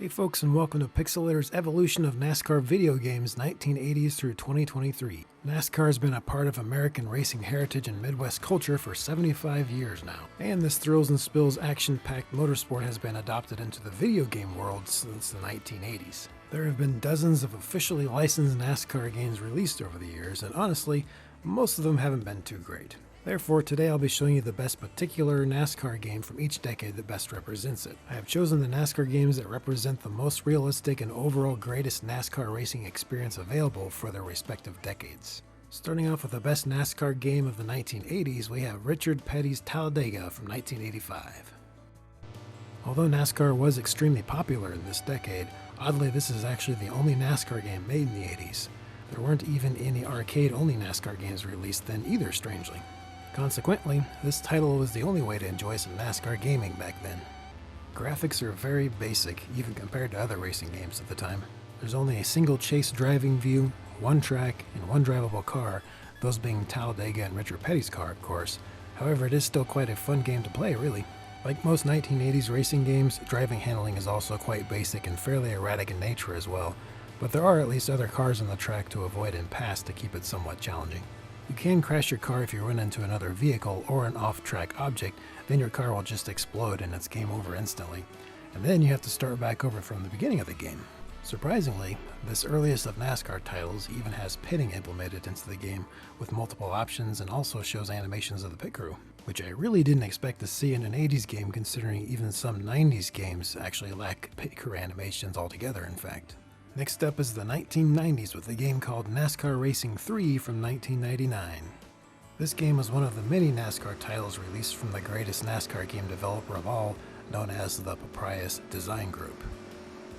Hey folks, and welcome to Pixil's evolution of NASCAR video games 1980s through 2023. NASCAR has been a part of American racing heritage and Midwest culture for 75 years now, and this thrills and spills action-packed motorsport has been adopted into the video game world since the 1980s. There have been dozens of officially licensed NASCAR games released over the years, and honestly, most of them haven't been too great. Therefore, today I'll be showing you the best particular NASCAR game from each decade that best represents it. I have chosen the NASCAR games that represent the most realistic and overall greatest NASCAR racing experience available for their respective decades. Starting off with the best NASCAR game of the 1980s, we have Richard Petty's Talladega from 1985. Although NASCAR was extremely popular in this decade, oddly this is actually the only NASCAR game made in the 80s. There weren't even any arcade-only NASCAR games released then either, strangely. Consequently, this title was the only way to enjoy some NASCAR gaming back then. Graphics are very basic, even compared to other racing games at the time. There's only a single chase driving view, one track, and one drivable car, those being Talladega and Richard Petty's car, of course. However, it is still quite a fun game to play, really. Like most 1980s racing games, driving handling is also quite basic and fairly erratic in nature as well, but there are at least other cars on the track to avoid and pass to keep it somewhat challenging. You can crash your car if you run into another vehicle or an off-track object, then your car will just explode and it's game over instantly. And then you have to start back over from the beginning of the game. Surprisingly, this earliest of NASCAR titles even has pitting implemented into the game with multiple options and also shows animations of the pit crew, which I really didn't expect to see in an 80s game considering even some 90s games actually lack pit crew animations altogether, in fact. Next up is the 1990s with a game called NASCAR Racing 3 from 1999. This game was one of the many NASCAR titles released from the greatest NASCAR game developer of all, known as the Pixil Design Group.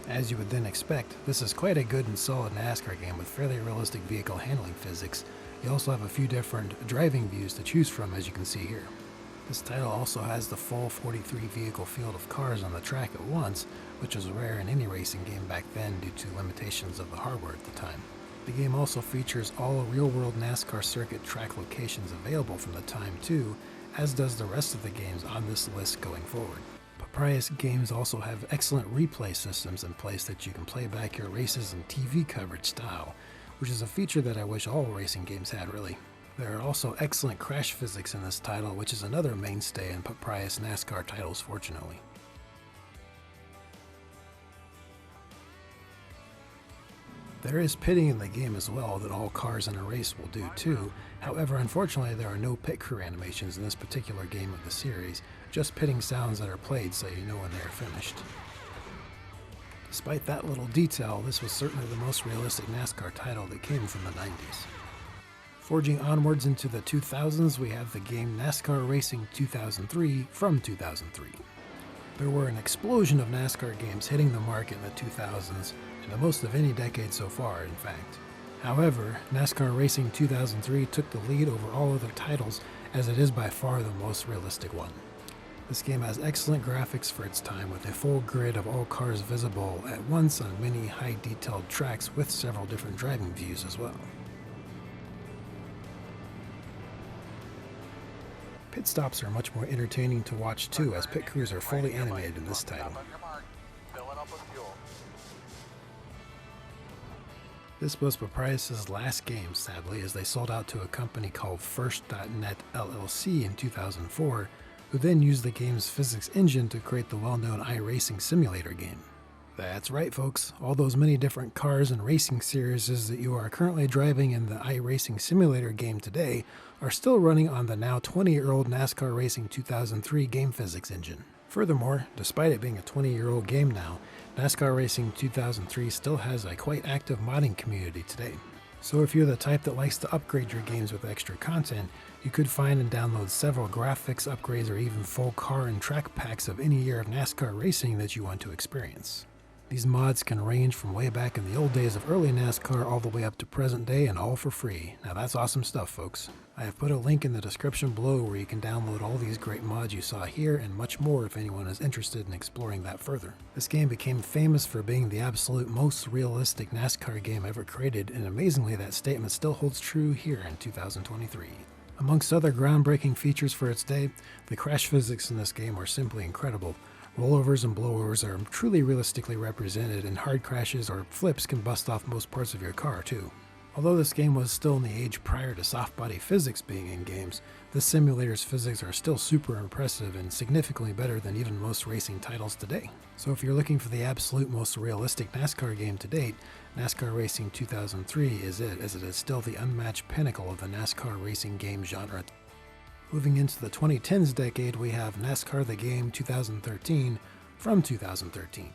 As you would then expect, this is quite a good and solid NASCAR game with fairly realistic vehicle handling physics. You also have a few different driving views to choose from, as you can see here. This title also has the full 43 vehicle field of cars on the track at once, which was rare in any racing game back then due to limitations of the hardware at the time. The game also features all real-world NASCAR circuit track locations available from the time too, as does the rest of the games on this list going forward. Pixil games also have excellent replay systems in place that you can play back your races in TV coverage style, which is a feature that I wish all racing games had, really. There are also excellent crash physics in this title, which is another mainstay in Pixil's NASCAR titles, fortunately. There is pitting in the game as well that all cars in a race will do too. However, unfortunately there are no pit crew animations in this particular game of the series, just pitting sounds that are played so you know when they are finished. Despite that little detail, this was certainly the most realistic NASCAR title that came from the 90s. Forging onwards into the 2000s, we have the game NASCAR Racing 2003 from 2003. There were an explosion of NASCAR games hitting the market in the 2000s, and the most of any decade so far, in fact. However, NASCAR Racing 2003 took the lead over all other titles, as it is by far the most realistic one. This game has excellent graphics for its time, with a full grid of all cars visible at once on many high-detailed tracks with several different driving views as well. Pit stops are much more entertaining to watch too, as pit crews are fully animated in this title. This was Pixil's last game, sadly, as they sold out to a company called First.net LLC in 2004, who then used the game's physics engine to create the well-known iRacing simulator game. That's right, folks. All those many different cars and racing series that you are currently driving in the iRacing simulator game today are still running on the now 20-year-old NASCAR Racing 2003 game physics engine. Furthermore, despite it being a 20-year-old game now, NASCAR Racing 2003 still has a quite active modding community today. So if you're the type that likes to upgrade your games with extra content, you could find and download several graphics upgrades or even full car and track packs of any year of NASCAR racing that you want to experience. These mods can range from way back in the old days of early NASCAR all the way up to present day, and all for free. Now that's awesome stuff, folks. I have put a link in the description below where you can download all these great mods you saw here and much more if anyone is interested in exploring that further. This game became famous for being the absolute most realistic NASCAR game ever created, and amazingly that statement still holds true here in 2023. Amongst other groundbreaking features for its day, the crash physics in this game are simply incredible. Rollovers and blowovers are truly realistically represented, and hard crashes or flips can bust off most parts of your car too. Although this game was still in the age prior to soft body physics being in games, this simulator's physics are still super impressive and significantly better than even most racing titles today. So if you're looking for the absolute most realistic NASCAR game to date, NASCAR Racing 2003 is it, as it is still the unmatched pinnacle of the NASCAR racing game genre. Moving into the 2010s decade, we have NASCAR The Game 2013 from 2013.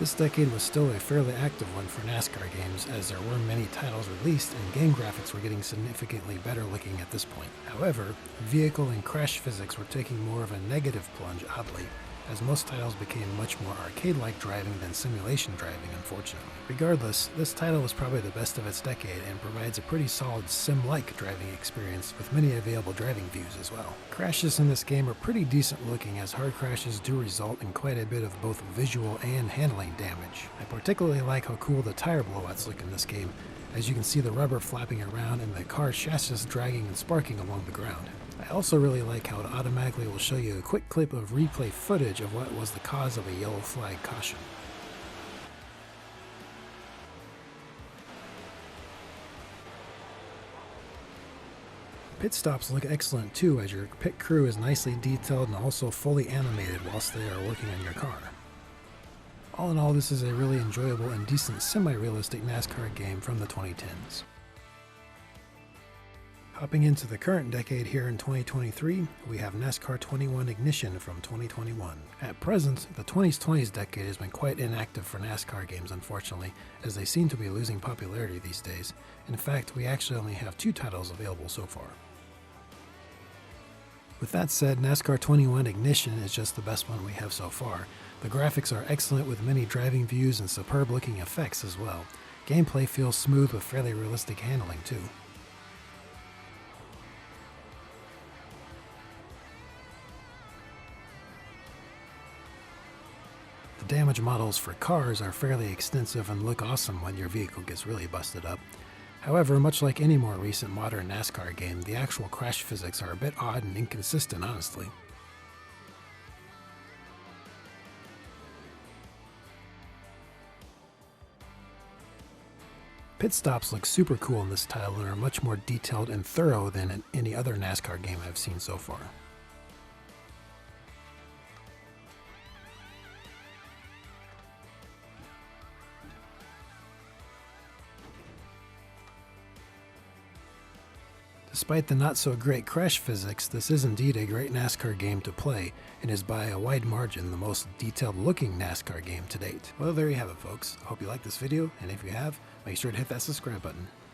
This decade was still a fairly active one for NASCAR games, as there were many titles released and game graphics were getting significantly better looking at this point. However, vehicle and crash physics were taking more of a negative plunge, oddly, as most titles became much more arcade-like driving than simulation driving, unfortunately. Regardless, this title was probably the best of its decade and provides a pretty solid sim-like driving experience with many available driving views as well. Crashes in this game are pretty decent looking, as hard crashes do result in quite a bit of both visual and handling damage. I particularly like how cool the tire blowouts look in this game, as you can see the rubber flapping around and the car chassis dragging and sparking along the ground. I also really like how it automatically will show you a quick clip of replay footage of what was the cause of a yellow flag caution. Pit stops look excellent too, as your pit crew is nicely detailed and also fully animated whilst they are working on your car. All in all, this is a really enjoyable and decent semi-realistic NASCAR game from the 2010s. Hopping into the current decade here in 2023, we have NASCAR 21 Ignition from 2021. At present, the 2020s decade has been quite inactive for NASCAR games, unfortunately, as they seem to be losing popularity these days. In fact, we actually only have 2 titles available so far. With that said, NASCAR 21 Ignition is just the best one we have so far. The graphics are excellent with many driving views and superb looking effects as well. Gameplay feels smooth with fairly realistic handling too. The damage models for cars are fairly extensive and look awesome when your vehicle gets really busted up. However, much like any more recent modern NASCAR game, the actual crash physics are a bit odd and inconsistent, honestly. Pit stops look super cool in this title and are much more detailed and thorough than in any other NASCAR game I've seen so far. Despite the not-so-great crash physics, this is indeed a great NASCAR game to play, and is by a wide margin the most detailed-looking NASCAR game to date. Well, there you have it, folks. I hope you liked this video, and if you have, make sure to hit that subscribe button.